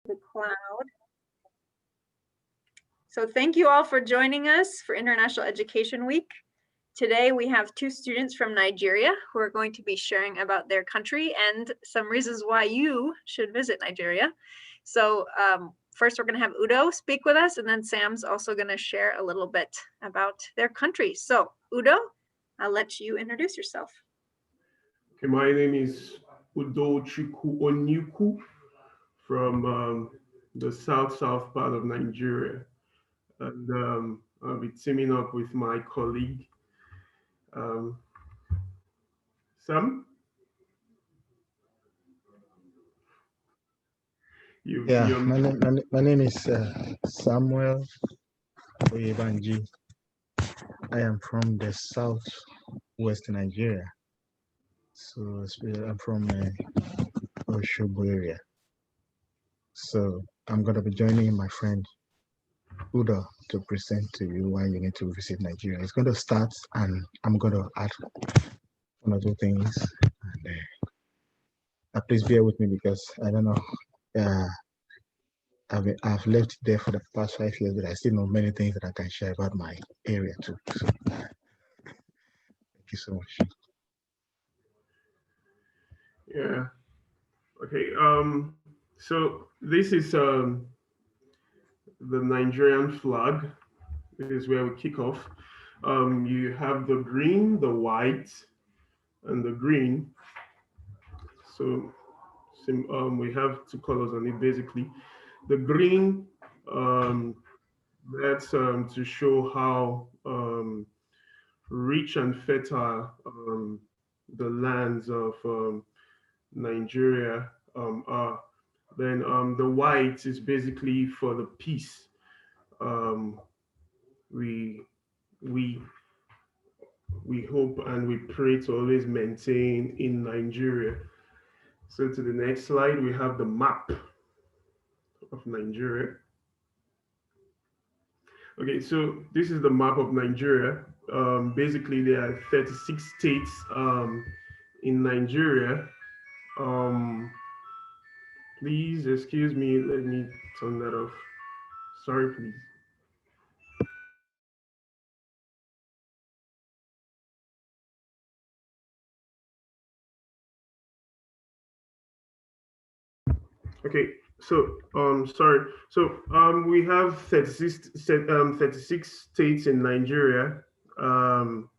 the cloud. So thank you all for joining us for International Education Week. Today we have two students from Nigeria who are going to be sharing about their country and some reasons why you should visit Nigeria. So first we're going to have Udo speak with us, and then Sam's also going to share a little bit about their country. So Udo, I'll let you introduce yourself. Okay, my name is Udo Chiku Onyuku from the south part of Nigeria. And I'll be teaming up with my colleague, um, Sam. Yeah, You're, my name is Samuel Oyebanji. I am from the southwest Nigeria. So I'm from Oshobo area. So I'm going to be joining my friend Udo to present to you why you need to visit Nigeria. It's going to start, and I'm going to add one or two things. And please bear with me because I don't know. I've lived there for the past 5 years, but I still know many things that I can share about my area too. So, thank you so much. yeah. Okay. So this is the Nigerian flag. This is where we kick off. You have the green, the white, and the green. So we have two colors on it basically. The green, um, that's to show how rich and fertile the lands of Nigeria are. Then the white is basically for the peace. Um, we we we hope and we pray to always maintain in Nigeria. So to the next slide, we have the map of Nigeria. Okay, so this is the map of Nigeria. Basically, there are 36 states in Nigeria. Um, Please excuse me. Let me turn that off. Sorry, please. Okay, so sorry. So we have 36 states in Nigeria, um,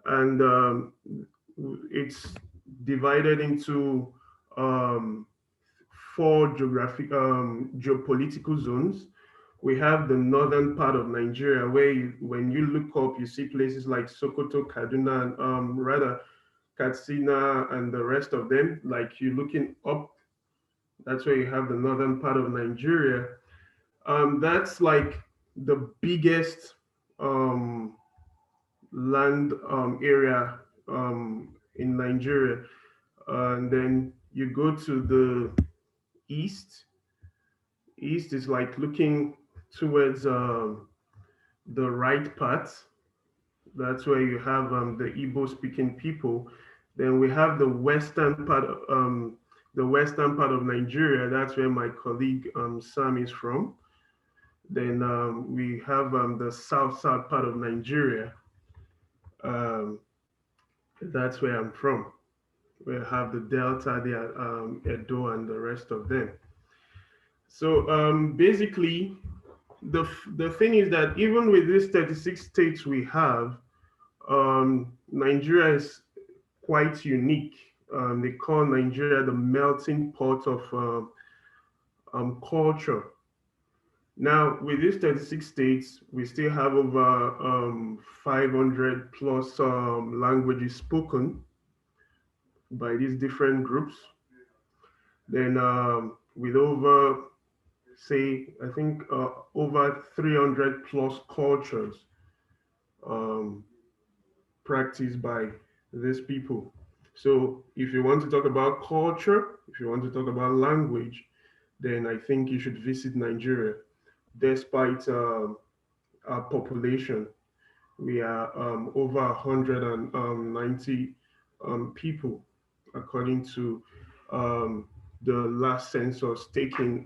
and it's divided into um, four geopolitical zones. We have the northern part of Nigeria, where when you look up, you see places like Sokoto, Kaduna, and rather Katsina, and the rest of them. Like you're looking up, that's where you have the northern part of Nigeria. That's like the biggest um, land area in Nigeria. And then you go to the east. East is like looking towards the right part. That's where you have the Igbo speaking people. Then we have the western part of Nigeria. That's where my colleague Sam is from. Then we have the south part of Nigeria. Um, that's where I'm from. We have the Delta, the Edo, and the rest of them. So basically, the thing is that even with these 36 states we have, Nigeria is quite unique. They call Nigeria the melting pot of culture. Now, with these 36 states, we still have over 500 plus languages spoken by these different groups. Then, with over, say, I think over 300 plus cultures um, practiced by these people. So, if you want to talk about culture, if you want to talk about language, then I think you should visit Nigeria. Despite our population, we are over 190 people, according to um, the last census taken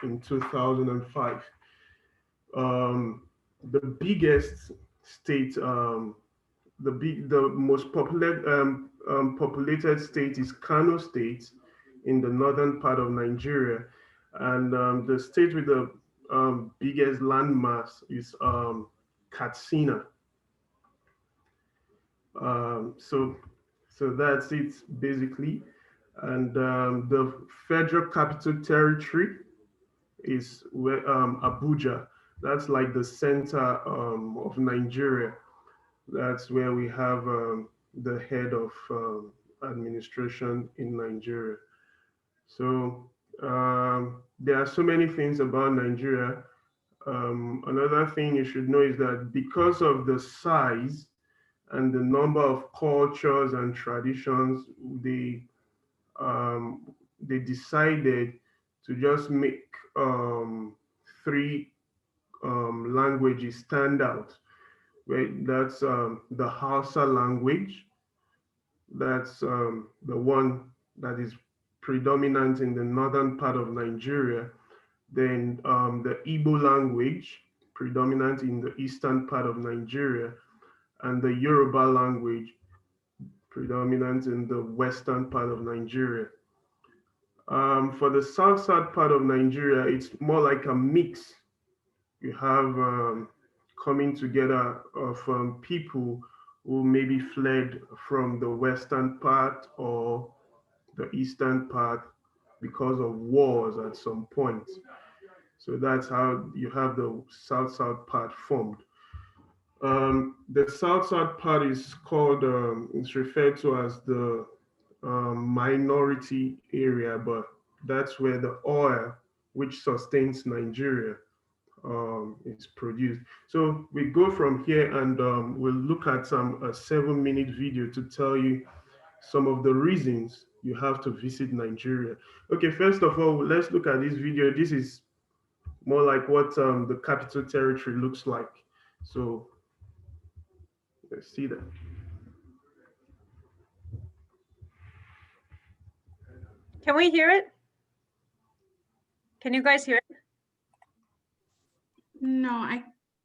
in 2005. The biggest state, the most populated state is Kano State in the northern part of Nigeria, and the state with the biggest landmass is Katsina. So that's it basically, and the Federal Capital Territory is where Abuja. That's like the center of Nigeria. That's where we have the head of administration in Nigeria. So there are so many things about Nigeria. Another thing you should know is that because of the size and the number of cultures and traditions, they decided to just make three languages stand out. Right? That's the Hausa language. That's the one that is predominant in the northern part of Nigeria. Then the Igbo language, predominant in the eastern part of Nigeria, and the Yoruba language, predominant in the western part of Nigeria. For the south part of Nigeria, it's more like a mix. You have coming together of people who maybe fled from the western part or the eastern part because of wars at some point. So that's how you have the south part formed. The south part is called, it's referred to as the minority area, but that's where the oil which sustains Nigeria is produced. So we go from here and we'll look at a 7-minute video to tell you some of the reasons you have to visit Nigeria. Okay, first of all, let's look at this video. This is more like what the Capital Territory looks like. So let's see that. Can we hear it? Can you guys hear it? No,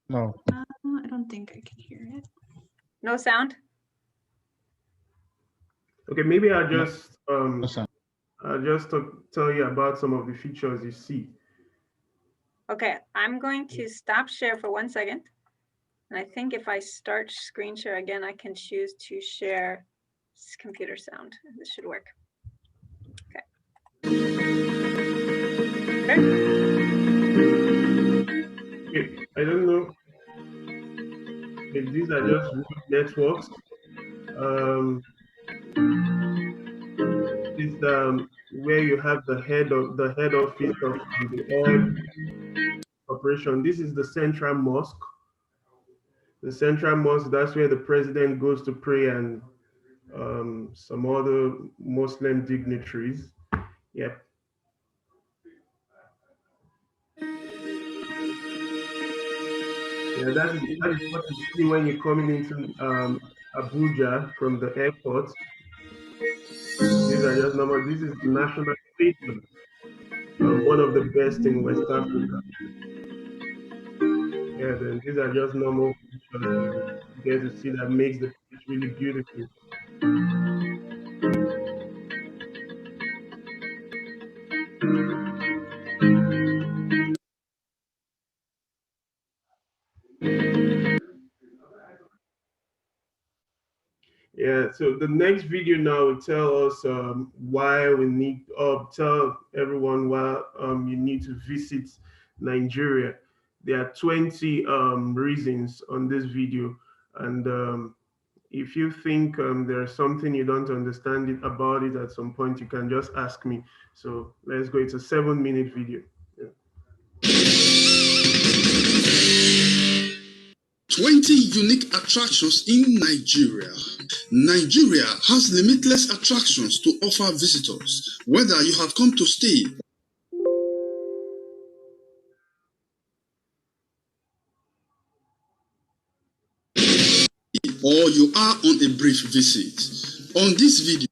No. I don't think I can hear it. No sound? Okay, maybe I'll No. just Awesome. tell you about some of the features you see. Okay, I'm going to stop share for 1 second. And I think if I start screen share again, I can choose to share computer sound. This should work. Okay. Okay, I don't know if these are just networks. This is where you have the head office of the oil operation. This is the central mosque. The central mosque, that's where the president goes to pray, and some other Muslim dignitaries. Yep. Yeah, that is what you see when you're coming into Abuja from the airport. These are just normal. This is the National Stadium, one of the best in West Africa. Yeah, then these are just normal pictures you get to see that makes the place really beautiful. Yeah, so the next video now will tell us why we need, tell everyone why you need to visit Nigeria. There are 20 reasons on this video, and if you think there's something you don't understand about it at some point, you can just ask me. So let's go. It's a 7-minute video. Yeah. 20 unique attractions in Nigeria. Nigeria has limitless attractions to offer visitors, whether you have come to stay or you are on a brief visit. On this video,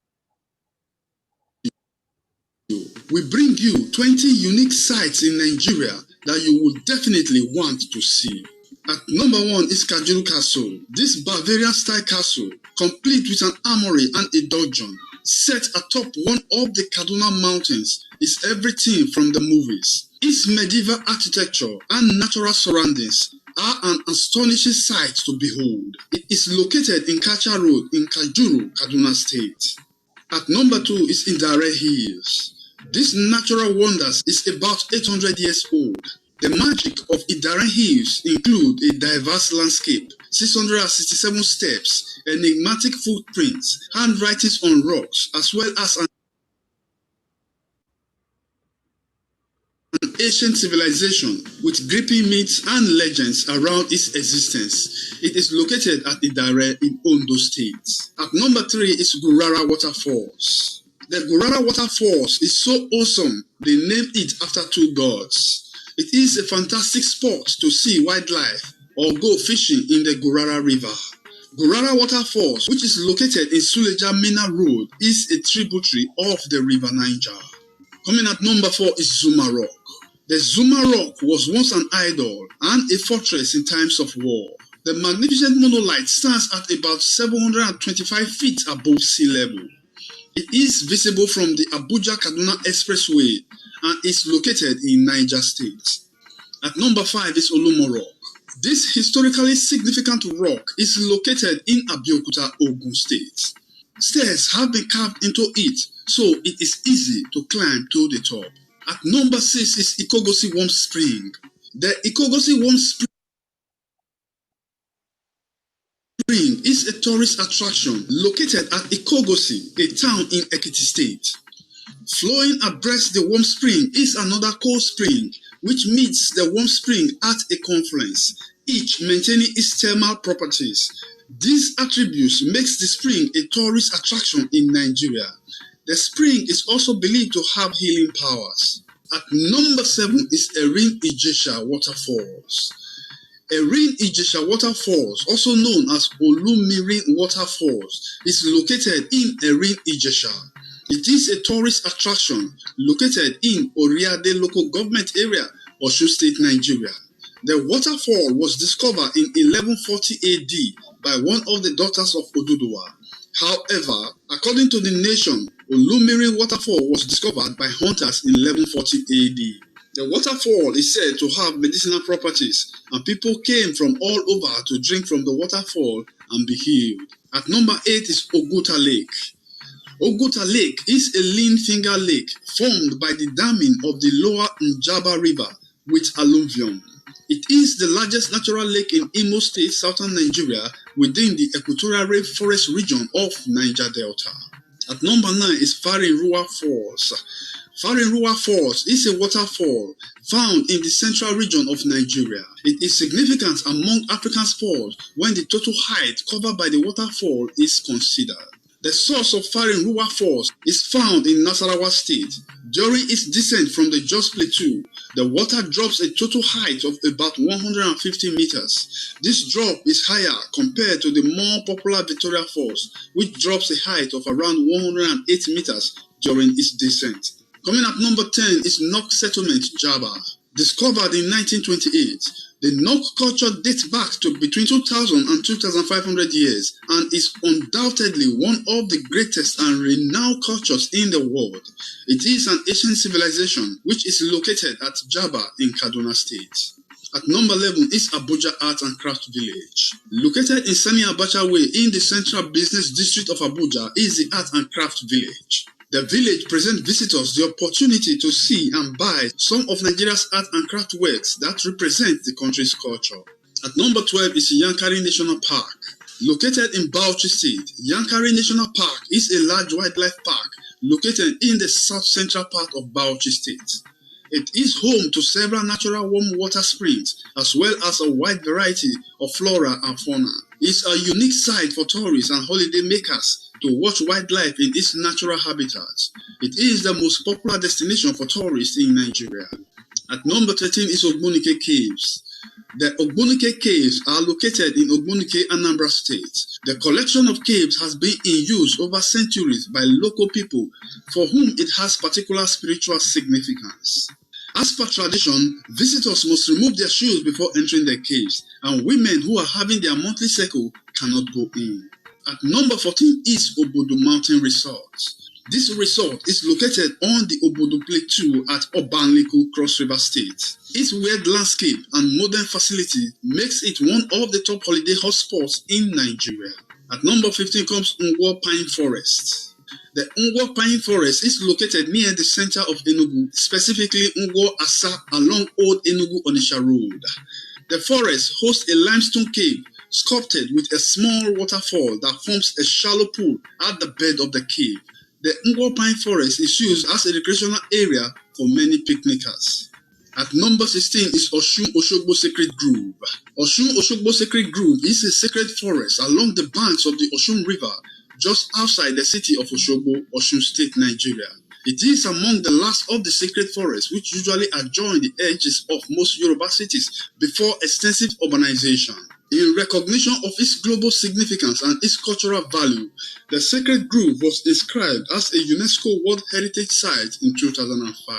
we 20 unique sites in Nigeria that you will definitely want to see. At number 1 is Kajuru Castle. This Bavarian-style castle, complete with an armory and a dungeon, set atop one of the Kaduna mountains, is everything from the movies. Its medieval architecture and natural surroundings are an astonishing sight to behold. It is located in Kacha Road in Kajuru, Kaduna State. At number 2 is Idare Hills. This natural wonders is about 800 years old. The magic of Idare Hills include a diverse landscape, 667 steps, enigmatic footprints, handwritings on rocks, as well as an ancient civilization with gripping myths and legends around its existence. It is located at Idare in Ondo State. At number 3 is Gurara Waterfalls. The Gurara Waterfalls is so awesome, they named it after 2 gods. It is a fantastic spot to see wildlife or go fishing in the Gurara River. Gurara Waterfalls, which is located in Suleja Mina Road, is a tributary of the River Niger. Coming at number 4 is Zuma Rock. The Zuma Rock was once an idol and a fortress in times of war. The magnificent monolith stands at about 725 feet above sea level. It is visible from the Abuja-Kaduna Expressway and is located in Niger State. At number 5 is Olumo Rock. This historically significant rock is located in Abeokuta, Ogun State. Stairs have been carved into it, so it is easy to climb to the top. At number 6 is Ikogosi Warm Spring. The Ikogosi Warm Spring is a tourist attraction located at Ikogosi, a town in Ekiti State. Flowing abreast the warm spring is another cold spring, which meets the warm spring at a confluence, each maintaining its thermal properties. These attributes makes the spring a tourist attraction in Nigeria. The spring is also believed to have healing powers. At number 7 is Erin Ijesha Waterfalls. Erin Ijesha Waterfalls, also known as Olumirin Waterfalls, is located in Erin Ijesha. It is a tourist attraction located in Oriade local government area, Osun State, Nigeria. The waterfall was discovered in 1140 AD by one of the daughters of Oduduwa. However, according to the nation, Olumirin Waterfall was discovered by hunters in 1140 AD. The waterfall is said to have medicinal properties, and people came from all over to drink from the waterfall and be healed. At number 8 is Oguta Lake. Oguta Lake is a lean finger lake formed by the damming of the lower Njaba River with alluvium. It is the largest natural lake in Imo State, southern Nigeria, within the equatorial rainforest region of Niger Delta. At number 9 is Farinruwa Falls. Farinruwa Falls is a waterfall found in the central region of Nigeria. It is significant among African falls when the total height covered by the waterfall is considered. The source of Farinruwa Falls is found in Nasarawa State. During its descent from the Jos Plateau, the water drops a total height of about 150 meters. This drop is higher compared to the more popular Victoria Falls, which drops a height of around 108 meters during its descent. Coming at number 10 is Nok Settlement, Jaba. Discovered in 1928, the Nok culture dates back to between 2000 and 2500 years and is undoubtedly one of the greatest and renowned cultures in the world. It is an ancient civilization which is located at Jaba in Kaduna State. At number 11 is Abuja Art and Craft Village. Located in Sani Abacha Way in the central business district of Abuja is the Art and Craft Village. The village presents visitors the opportunity to see and buy some of Nigeria's art and craft works that represent the country's culture. At number 12 is Yankari National Park. Located in Bauchi State, Yankari National Park is a large wildlife park located in the south-central part of Bauchi State. It is home to several natural warm water springs as well as a wide variety of flora and fauna. It's a unique site for tourists and holiday makers to watch wildlife in its natural habitats. It is the most popular destination for tourists in Nigeria. At number 13 is Ogbunike Caves. The Ogbunike Caves are located in Ogbunike, Anambra State. The collection of caves has been in use over centuries by local people for whom it has particular spiritual significance. As per tradition, visitors must remove their shoes before entering the caves, and women who are having their monthly cycle cannot go in. At number 14 is Obodo Mountain Resort. This resort is located on the Obodo Plateau at Obanliku, Cross River State. Its weird landscape and modern facility makes it one of the top holiday hotspots in Nigeria. At number 15 comes Ngwo Pine Forest. The Ngwo Pine Forest is located near the center of Enugu, specifically Ngwo Asa along Old Enugu-Onitsha Road. The forest hosts a limestone cave sculpted with a small waterfall that forms a shallow pool at the bed of the cave. The Ngwo Pine Forest is used as a recreational area for many picnickers. At number 16 is Osun Osogbo Sacred Grove. Osun Osogbo Sacred Grove is a sacred forest along the banks of the Osun River, just outside the city of Osogbo, Osun State, Nigeria. It is among the last of the sacred forests which usually adjoin the edges of most Yoruba cities before extensive urbanization. In recognition of its global significance and its cultural value, the Sacred Grove was inscribed as a UNESCO World Heritage Site in 2005.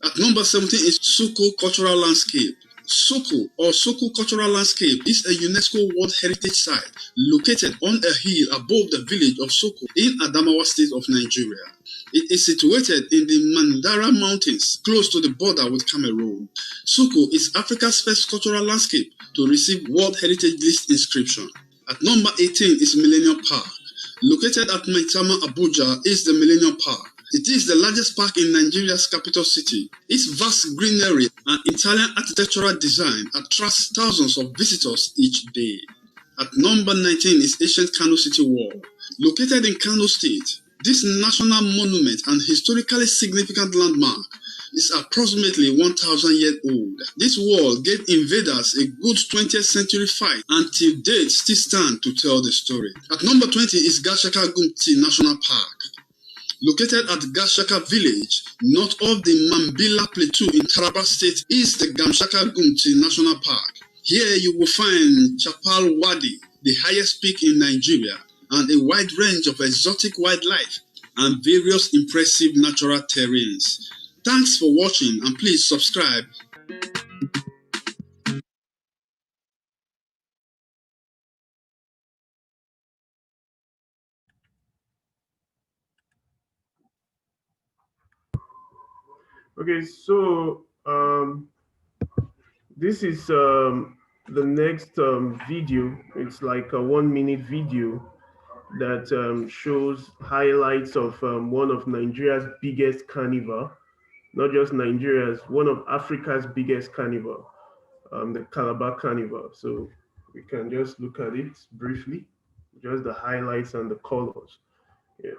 At number 17 is Soko Cultural Landscape. Soko or Soko Cultural Landscape is a UNESCO World Heritage Site located on a hill above the village of Soko in Adamawa State of Nigeria. It is situated in the Mandara Mountains, close to the border with Cameroon. Soko is Africa's first cultural landscape to receive World Heritage List inscription. At number 18 is Millennium Park. Located at Maitama, Abuja, is the Millennium Park. It is the largest park in Nigeria's capital city. Its vast greenery and Italian architectural design attracts thousands of visitors each day. At number 19 is Ancient Kano City Wall. Located in Kano State, this national monument and historically significant landmark is approximately 1,000 years old. This wall gave invaders a good 20th century fight and till date still stand to tell the story. At number 20 is Gashaka Gumti National Park. Located at Gashaka village, north of the Mambila Plateau in Taraba State, is the Gamshaka Gumti National Park. Here you will find Chapal Wadi, the highest peak in Nigeria, and a wide range of exotic wildlife and various impressive natural terrains. Thanks for watching and please subscribe. Okay, so this is the next video. It's like a 1-minute video that shows highlights of one of Nigeria's biggest carnival, not just Nigeria's, one of Africa's biggest carnival, the Calabar Carnival. So we can just look at it briefly, just the highlights and the colors. Yeah.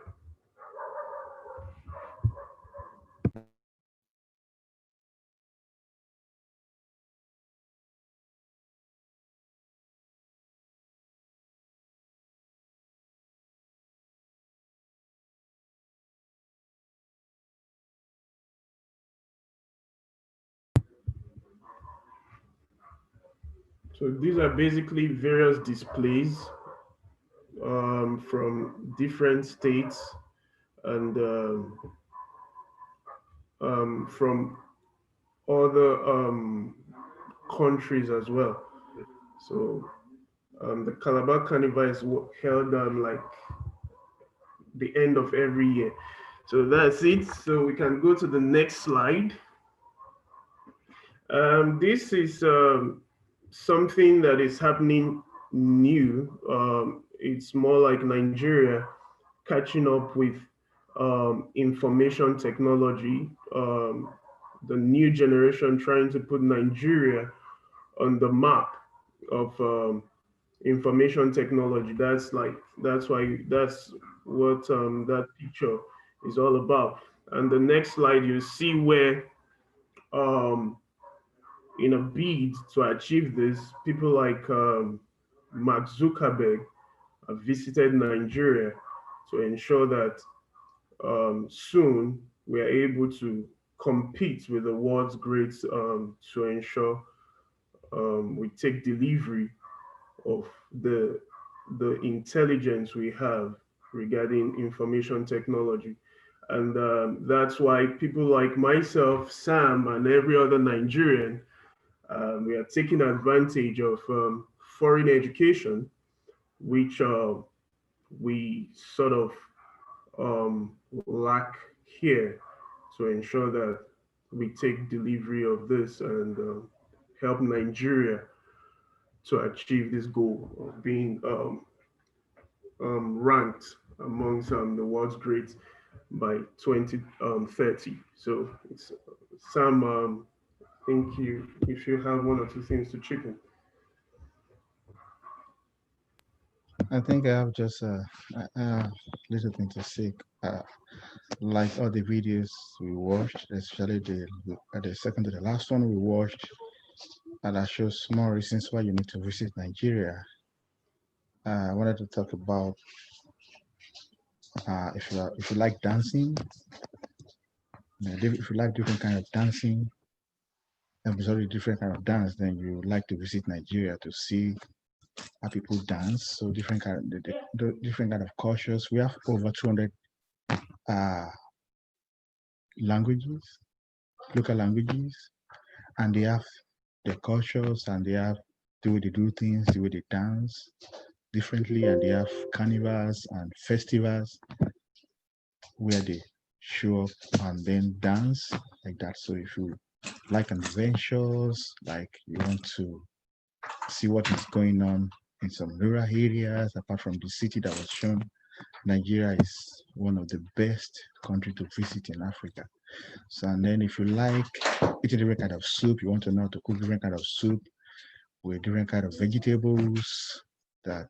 So these are basically various displays from different states and from other countries as well. So the Calabar Carnival is held like the end of every year. So that's it. So we can go to the next slide. This is something that is happening new. It's more like Nigeria catching up with information technology, the new generation trying to put Nigeria on the map of information technology. That's what that picture is all about. And the next slide, you see where in a bid to achieve this, people like Mark Zuckerberg have visited Nigeria to ensure that soon we are able to compete with the world's greats to ensure we take delivery of the intelligence we have regarding information technology. And that's why people like myself, Sam, and every other Nigerian, we are taking advantage of foreign education, which we sort of lack here, to ensure that we take delivery of this and help Nigeria to achieve this goal of being ranked amongst the world's greats by 2030. So it's Sam. Thank you. If you have one or two things to chip in. I think I have just a little thing to say. Like all the videos we watched, especially the second to the last one we watched, and that shows more reasons why you need to visit Nigeria. I wanted to talk about if you like dancing, if you like different kind of dancing, sorry, different kind of dance, then you like to visit Nigeria to see how people dance. So different kind of the different kind of cultures. We have over 200 languages, local languages, and they have their cultures and they have the way they do things, the way they dance differently, and they have carnivals and festivals where they show up and then dance like that. So if you like adventures, like you want to see what is going on in some rural areas apart from the city that was shown, Nigeria is one of the best country to visit in Africa. So, and then if you like eating different kind of soup, you want to know how to cook different kind of soup with different kind of vegetables that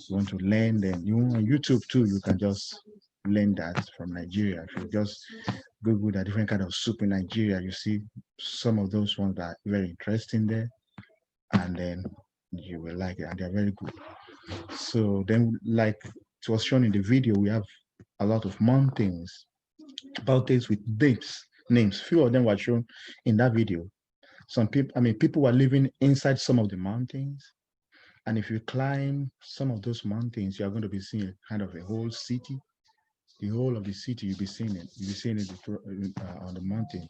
you want to learn, then you on YouTube too, you can just learn that from Nigeria. If you just Google the different kind of soup in Nigeria, you see some of those ones that are very interesting there, and then you will like it, and they're very good. So then, like it was shown in the video, we have a lot of mountains with names. Few of them were shown in that video. Some people, people were living inside some of the mountains. And if you climb some of those mountains, you're going to be seeing kind of a whole city. The whole of the city, you'll be seeing it. You'll be seeing it on the mountain.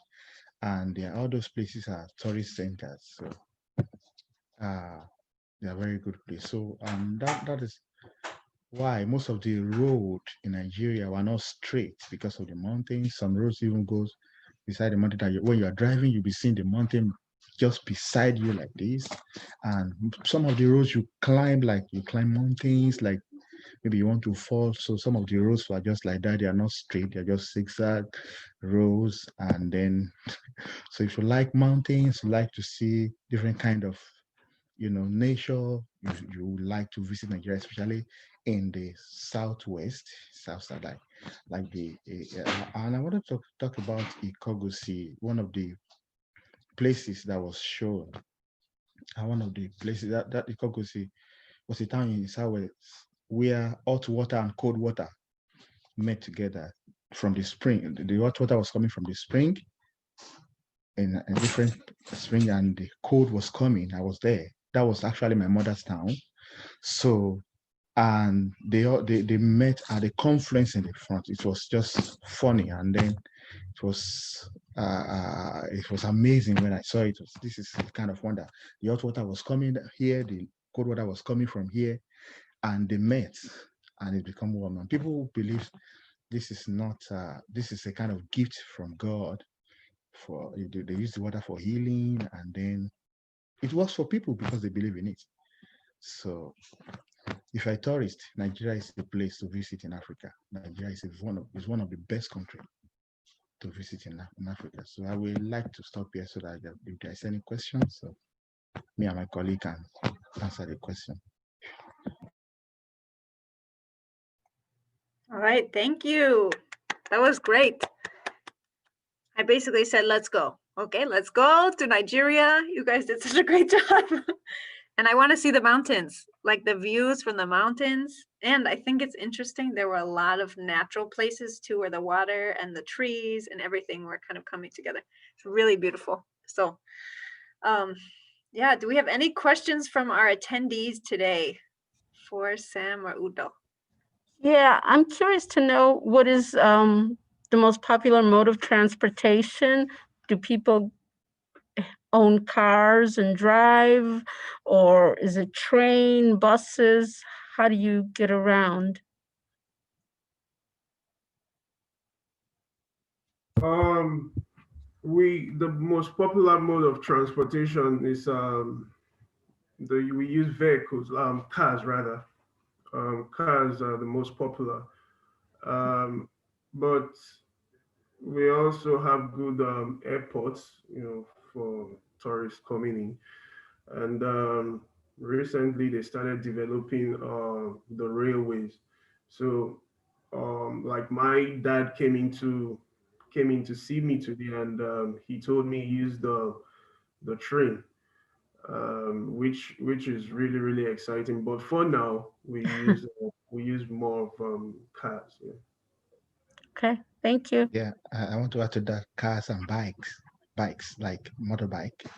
And all those places are tourist centers. So they are very good place. So that is why most of the road in Nigeria were not straight because of the mountains. Some roads even goes beside the mountain that when you are driving, you'll be seeing the mountain just beside you like this. And some of the roads you climb mountains, like maybe you want to fall. So some of the roads are just like that. They are not straight. They're just zigzag roads. And then, so if you like mountains, you like to see different kind of, nature, you like to visit Nigeria, especially in the southwest, south side, like and I want to talk about Ikogosi, one of the places that was shown. One of the places that Ikogosi was a town in southwest where hot water and cold water met together from the spring. The hot water was coming from the spring in a different spring, and the cold was coming. I was there. That was actually my mother's town. So, and they met at a confluence in the front. It was just funny, and then it was amazing when I saw it. This is kind of wonder. The hot water was coming here, the cold water was coming from here, and they met, and it became warm. And people believe this is not. This is a kind of gift from God. They use the water for healing, and then it works for people because they believe in it. So if you're a tourist, Nigeria is the place to visit in Africa. Nigeria is one of the best countries to visit in Africa. So I would like to stop here so that if there's any questions, so me and my colleague can answer the question. All right, thank you. That was great. I basically said, let's go. Okay, let's go to Nigeria. You guys did such a great job. And I want to see the mountains, like the views from the mountains. And I think it's interesting. There were a lot of natural places too, where the water and the trees and everything were kind of coming together. It's really beautiful. So Yeah, do we have any questions from our attendees today for Sam or Udo? Yeah, I'm curious to know what is the most popular mode of transportation? Do people own cars and drive, or is it train, buses? How do you get around? The most popular mode of transportation is we use vehicles, cars rather. Cars are the most popular. But we also have good airports, for tourists coming in. And recently they started developing the railways. So like my dad came in to see me today, and he told me use the train, which is really really exciting. But for now, we use more of cars. Yeah. Okay, thank you. Yeah, I want to add to that cars and bikes like Oh,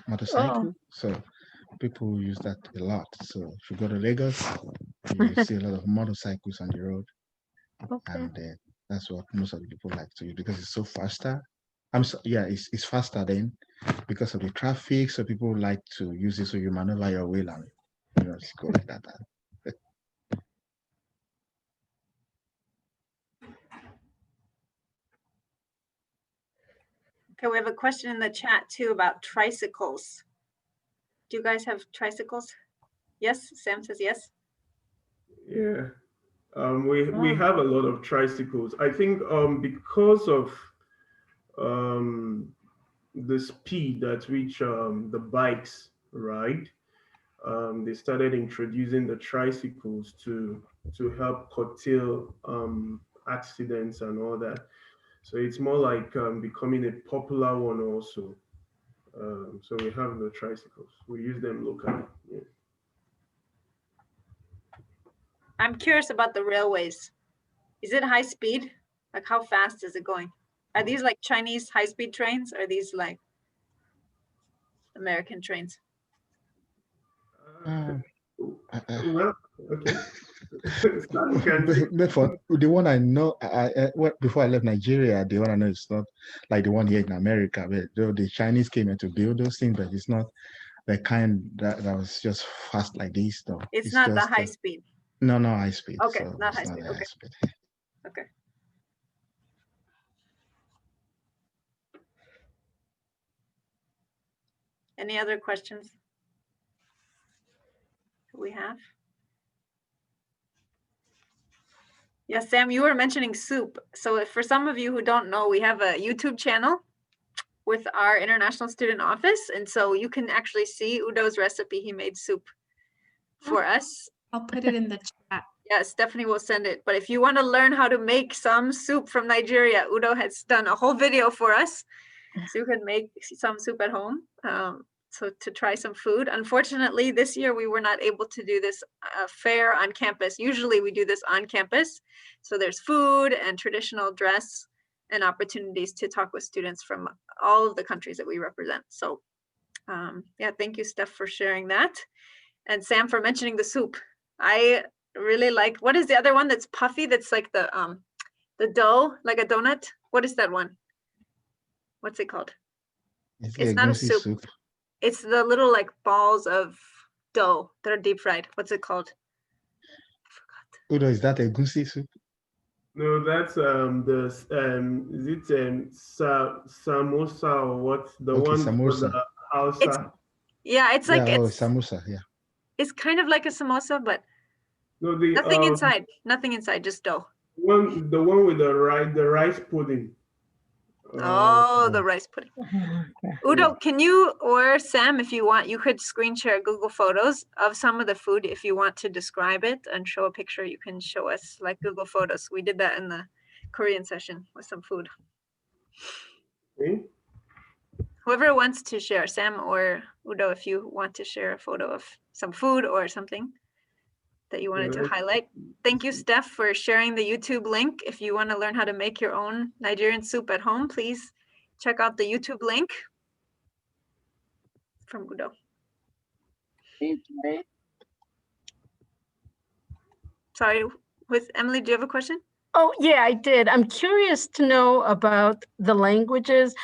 motorcycle. So people use that a lot. So if you go to Lagos, you see a lot of motorcycles on the road, okay. and that's what most of the people like to use because it's so faster. Yeah, it's faster then because of the traffic. So people like to use it so you maneuver your way and just go like that. Okay, we have a question in the chat too about tricycles. Do you guys have tricycles? Yes, Sam says yes. Yeah. We Oh, have a lot of tricycles. I think because of the speed at which the bikes ride, they started introducing the tricycles to help curtail accidents and all that. So it's more like becoming a popular one also. So we have the tricycles. We use them locally. Yeah. I'm curious about the railways. Is it high speed? Like how fast is it going? Are these like Chinese high-speed trains? Or are these like American trains? Uh, Well, okay. Sam can take. but for the one I know, before I left Nigeria, the one I know is not like the one here in America. But the Chinese came here to build those things, but it's not the kind that was just fast like this, though. It's It's not the just high speed. no high speed. Okay, So not it's high not speed. a high Okay, speed. okay. Any other questions we have? Yes, Sam, you were mentioning soup. So for some of you who don't know, we have a YouTube channel with our International Student Office. And so you can actually see Udo's recipe. He made soup for us. I'll put it in the chat. Yeah, Stephanie will send it. But if you want to learn how to make some soup from Nigeria, Udo has done a whole video for us. So you can make some soup at home. So to try some food. Unfortunately, this year we were not able to do this fair on campus. Usually we do this on campus. So there's food and traditional dress and opportunities to talk with students from all of the countries that we represent. So yeah, thank you, Steph, for sharing that. And Sam for mentioning the soup. I really like, what is the other one that's puffy? That's like the dough, like a donut. What is that one? What's it called? It's not a Egusi soup. It's the little like balls of dough that are deep fried. What's it called? Udo, is that egusi soup? No, that's is it samosa or what? The Okay, one for samosa. the Hausa. Yeah, it's like samosa. Yeah. it's kind of like a samosa, but No, the nothing inside. Nothing inside, just dough. the one with the rice pudding. Oh, the rice pudding. Udo, can you, or Sam, if you want, you could screen share Google Photos of some of the food if you want to describe it and show a picture. You can show us like Google Photos. We did that in the Korean session with some food. Okay. Whoever wants to share, Sam or Udo, if you want to share a photo of some food or something that you wanted to highlight. Thank you, Steph, for sharing the YouTube link. If you want to learn how to make your own Nigerian soup at home, please check out the YouTube link from Udo. States, right? Sorry, with Emily, do you have a question? Oh, yeah, I did. I'm curious to know about the languages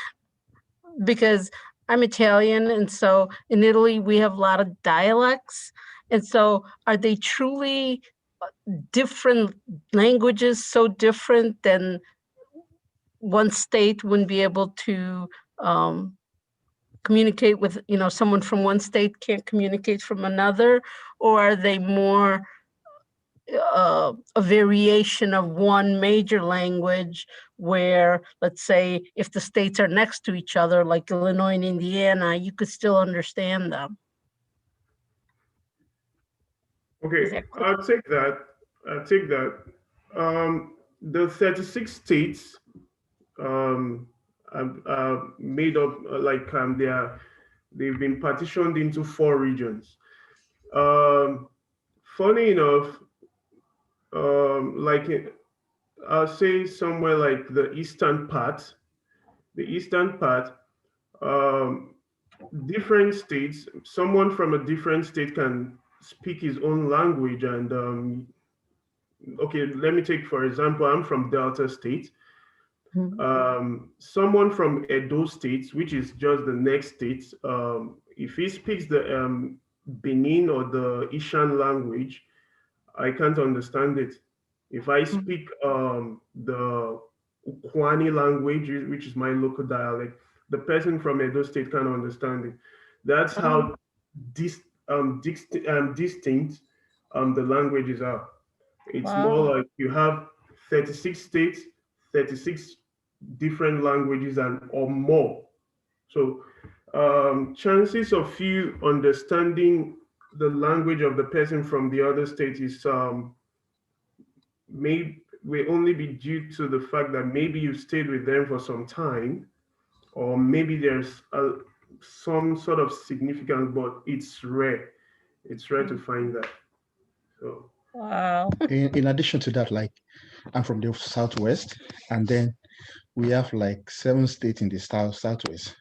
because I'm Italian, and so in Italy we have a lot of dialects. And so are they truly different languages, so different than one state wouldn't be able to communicate with, someone from one state can't communicate from another? Or are they more a variation of one major language where, let's say, if the states are next to each other, like Illinois and Indiana, you could still understand them? Is Okay, that clear? I'll take that. I'll take that. The 36 states are made up they've been partitioned into 4 regions. Funny enough, I'll say somewhere like the eastern part, um, different states, someone from a different state can speak his own language. And okay, let me take, for example, I'm from Delta State. Someone from Edo State, which is just the next state, if he speaks the Benin or the Ishan language, I can't understand it. If I speak the Ukwani language, which is my local dialect, the person from Edo State can't understand it. That's how distinct the languages are. It's more Wow. like you have 36 states, 36 different languages and or more. So chances of you understanding the language of the person from the other state is may will only be due to the fact that maybe you stayed with them for some time, or maybe there's some sort of significance, but it's rare. It's rare to find that. So Wow. In addition to that, like I'm from the Southwest, and then we have like 7 states in the Southwest.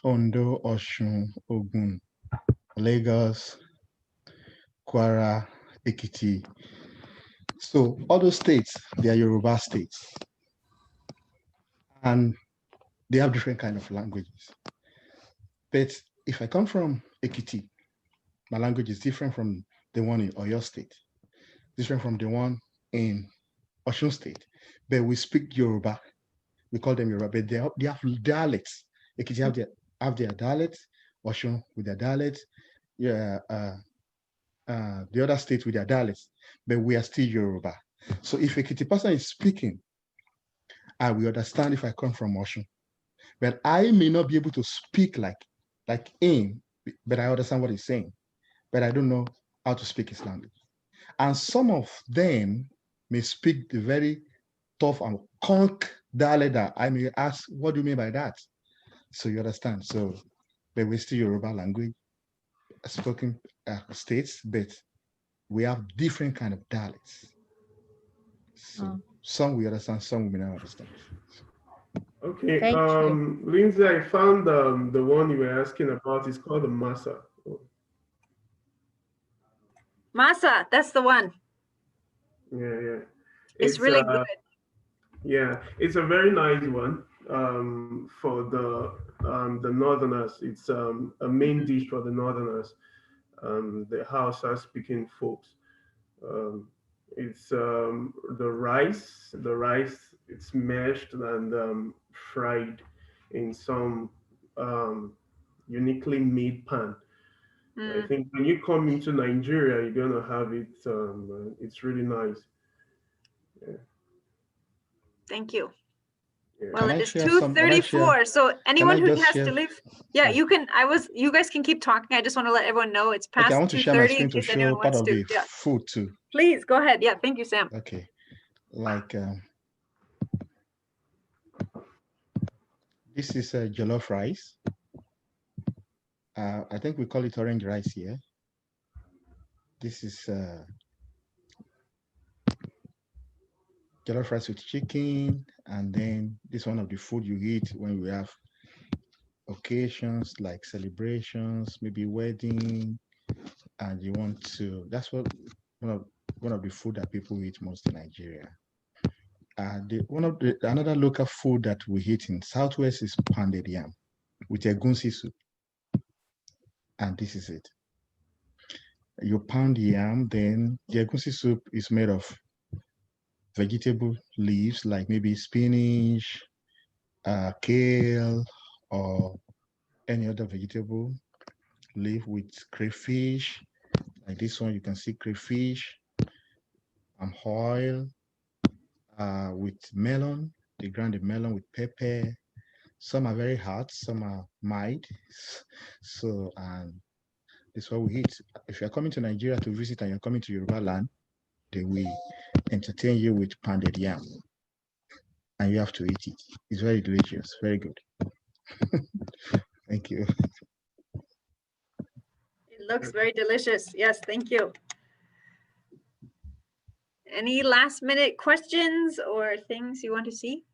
Ondo, Osun, Ogun, Lagos, Kwara, Ekiti. So all those states, they are Yoruba states. And they have different kind of languages. But if I come from Ekiti, my language is different from the one in Oyo State, different from the one in Osun State. But we speak Yoruba. We call them Yoruba, but they have dialects. Ekiti have their dialects, Osun with their dialects, yeah, the other states with their dialects, but we are still Yoruba. So if a Ekiti person is speaking, I will understand if I come from Osun. But I may not be able to speak like him, but I understand what he's saying. But I don't know how to speak his language. And some of them may speak the very tough and conk dialect that I may ask, what do you mean by that? So you understand. So, but we're still Yoruba language spoken states, but we have different kind of dialects. So some we understand, some we may not understand. okay, Thank you. Lindsay, I found the one you were asking about is called the Masa. Masa, that's the one. Yeah. It's really good. Yeah, it's a very nice one for the Northerners. It's a main dish for the Northerners, the Hausa speaking folks. It's the rice. It's mashed and fried in some uniquely made pan. I think when you come into Nigeria, you're gonna have it. It's really nice. Yeah. Thank you. Yeah. Well, Can it I is share some- can I 2:34. So anyone I who just has share- to leave, yeah, Sorry. you can. You guys can keep talking. I just want to let everyone know it's past Okay, I want to share my 2:30 screen in to case show anyone part wants of to. the Yeah, food too. please go ahead. Yeah, thank you, Sam. Okay, like this is jollof rice. I think we call it orange rice here. This is jollof rice with chicken, and then this one of the food you eat when we have occasions like celebrations, maybe wedding, and you want to, that's what one of the food that people eat most in Nigeria. Another local food that we eat in Southwest is pounded yam with egusi soup. And this is it. You pound yam, then the egusi soup is made of vegetable leaves, like maybe spinach, kale, or any other vegetable leaf with crayfish. Like this one, you can see crayfish, oil, with melon. They grind the melon with pepper. Some are very hot, some are mild. So, this is what we eat. If you're coming to Nigeria to visit and you're coming to Yoruba land, they will entertain you with pounded yam. And you have to eat it. It's very delicious, very good. Thank you. It looks very delicious. Yes, thank you. Any last minute questions or things you want to see?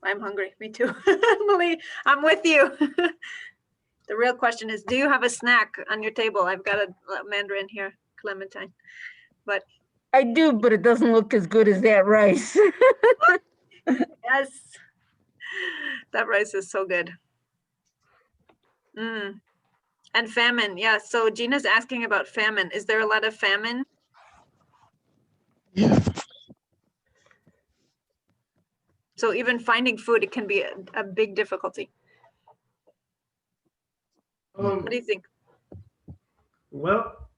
I'm hungry, me too. Emily, I'm with you. The real question is, do you have a snack on your table? I've got a mandarin here, clementine, but. I do, but it doesn't look as good as that rice. Yes, that rice is so good. And famine, yeah. So Gina's asking about famine. Is there a lot of famine? Yeah. So even finding food, it can be a big difficulty. What do you think? Well,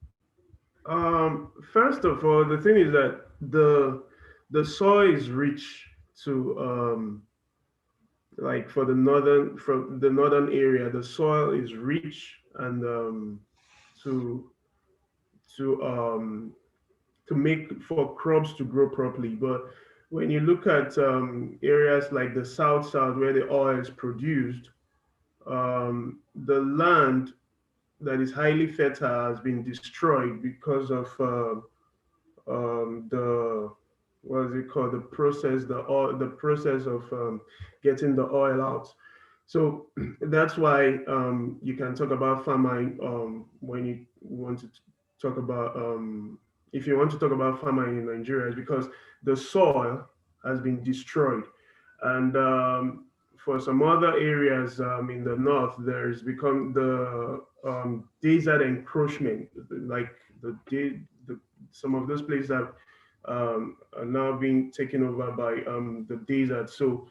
first of all, the thing is that the soil is rich to like from the northern area, the soil is rich and to make for crops to grow properly. But when you look at areas like the south where the oil is produced, the land that is highly fertile has been destroyed because of the what is it called, the process of getting the oil out. So that's why you can talk about famine when you want to talk about if you want to talk about famine in Nigeria, is because the soil has been destroyed. And for some other areas in the north, there's become the desert encroachment, like some of those places have are now being taken over by the desert. So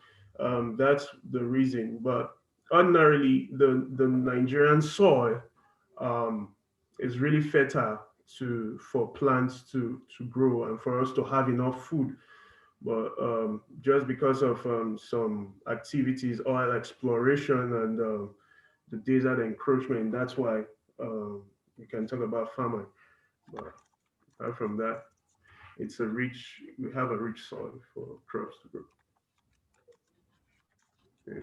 that's the reason. But ordinarily, the Nigerian soil is really fertile for plants to grow and for us to have enough food. But just because of some activities, oil exploration and the desert encroachment, that's why we can talk about famine. But apart from that, we have a rich soil for crops to grow. Yeah.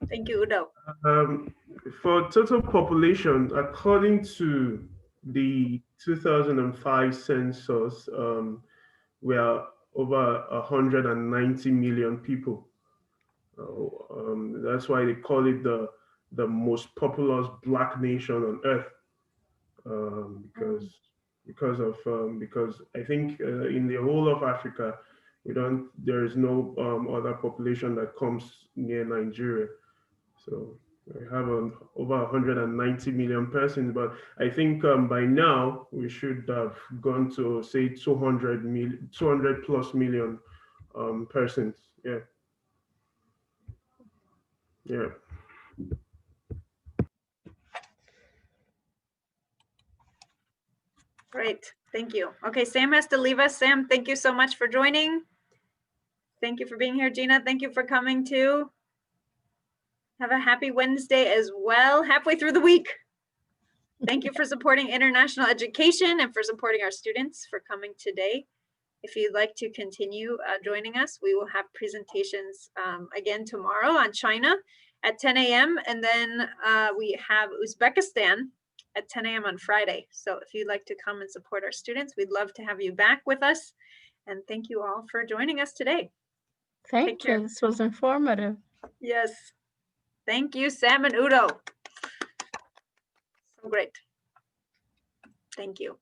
Thank you, Udo. For total population, according to the 2005 census, we are over 190 million people. That's why they call it the most populous Black nation on earth, because I think in the whole of Africa, there is no other population that comes near Nigeria. So we have over 190 million persons, but I think by now we should have gone to say 200 plus million persons. Yeah. Yeah. Great, thank you. Okay, Sam has to leave us. Sam, thank you so much for joining. Thank you for being here, Gina. Thank you for coming too. Have a happy Wednesday as well, halfway through the week. Thank you for supporting international education and for supporting our students for coming today. If you'd like to continue joining us, we will have presentations again tomorrow on China at 10 a.m. And then we have Uzbekistan at 10 a.m. on Friday. So if you'd like to come and support our students, we'd love to have you back with us. And thank you all for joining us today. Thank care. you. This was informative. Yes. Thank you, Sam and Udo. So great. Thank you.